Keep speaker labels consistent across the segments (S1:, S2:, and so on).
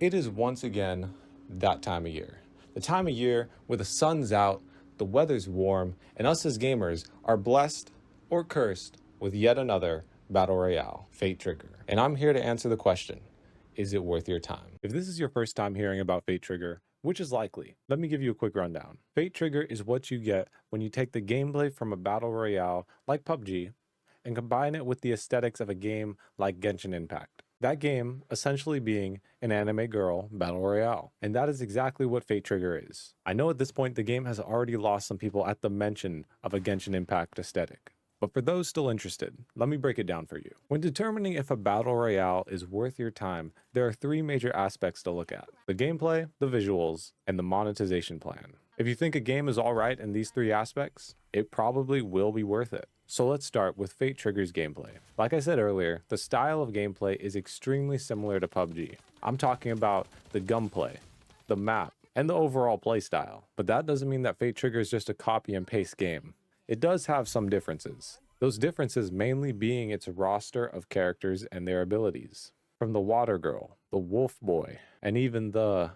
S1: It is once again that time of year. The time of year where the sun's out, the weather's warm, and us as gamers are blessed or cursed with yet another Battle Royale, Fate Trigger. And I'm here to answer the question, is it worth your time? If this is your first time hearing about Fate Trigger, which is likely, let me give you a quick rundown. Fate Trigger is what you get when you take the gameplay from a Battle Royale like PUBG and combine it with the aesthetics of a game like Genshin Impact. That game essentially being an anime girl battle royale. And that is exactly what Fate Trigger is. I know at this point the game has already lost some people at the mention of a Genshin Impact aesthetic. But for those still interested, let me break it down for you. When determining if a battle royale is worth your time, there are three major aspects to look at: the gameplay, the visuals, and the monetization plan. If you think a game is alright in these three aspects, it probably will be worth it. So let's start with Fate Trigger's gameplay. Like I said earlier, the style of gameplay is extremely similar to PUBG. I'm talking about the gunplay, the map, and the overall playstyle. But that doesn't mean that Fate Trigger is just a copy and paste game. It does have some differences. Those differences mainly being its roster of characters and their abilities. From the water girl, the wolf boy, and even her.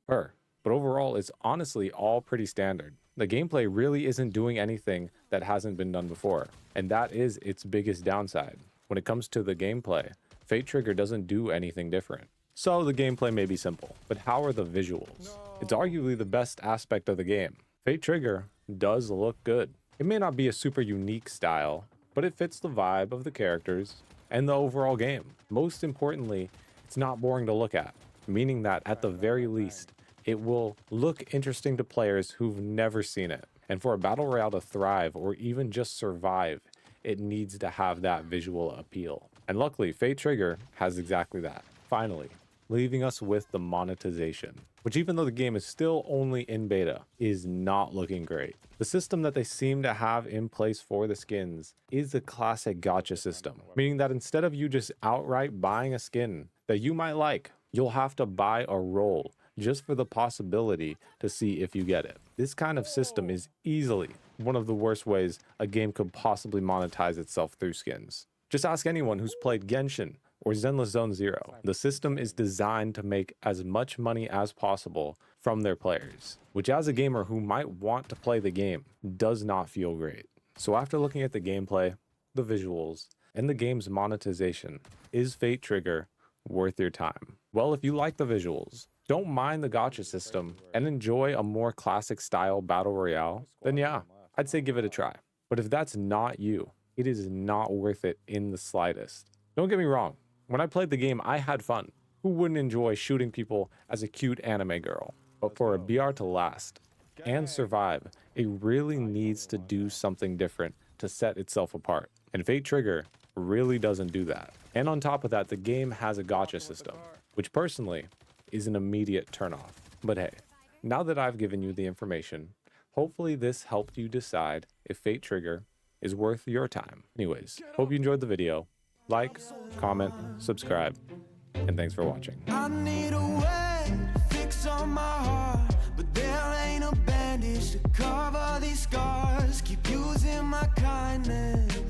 S1: But overall, it's honestly all pretty standard. The gameplay really isn't doing anything that hasn't been done before, and that is its biggest downside. When it comes to the gameplay, Fate Trigger doesn't do anything different. So the gameplay may be simple, but how are the visuals? It's arguably the best aspect of the game. Fate Trigger does look good. It may not be a super unique style, but it fits the vibe of the characters and the overall game. Most importantly, it's not boring to look at, meaning that at the very least, it will look interesting to players who've never seen it. And for a battle royale to thrive or even just survive, it needs to have that visual appeal. And luckily, Fate Trigger has exactly that. Finally, leaving us with the monetization, which even though the game is still only in beta, is not looking great. The system that they seem to have in place for the skins is a classic gacha system, meaning that instead of you just outright buying a skin that you might like, you'll have to buy a role just for the possibility to see if you get it. This kind of system is easily one of the worst ways a game could possibly monetize itself through skins. Just ask anyone who's played Genshin or Zenless Zone Zero. The system is designed to make as much money as possible from their players, which as a gamer who might want to play the game does not feel great. So after looking at the gameplay, the visuals, and the game's monetization, is Fate Trigger worth your time? Well, if you like the visuals, don't mind the gacha system, and enjoy a more classic style battle royale, then yeah, I'd say give it a try. But if that's not you, it is not worth it in the slightest. Don't get me wrong, when I played the game, I had fun. Who wouldn't enjoy shooting people as a cute anime girl? But for a BR to last and survive, it really needs to do something different to set itself apart. And Fate Trigger really doesn't do that. And on top of that, the game has a gacha system, which personally is an immediate turnoff. But hey, now that I've given you the information, hopefully this helped you decide if Fate Trigger is worth your time. Anyways, hope you enjoyed the video. Like, comment, subscribe, and thanks for watching.
S2: I need a way to fix on my heart, but there ain't a bandage to cover these scars. Keep using my kindness,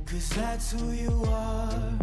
S2: 'cause that's who you are.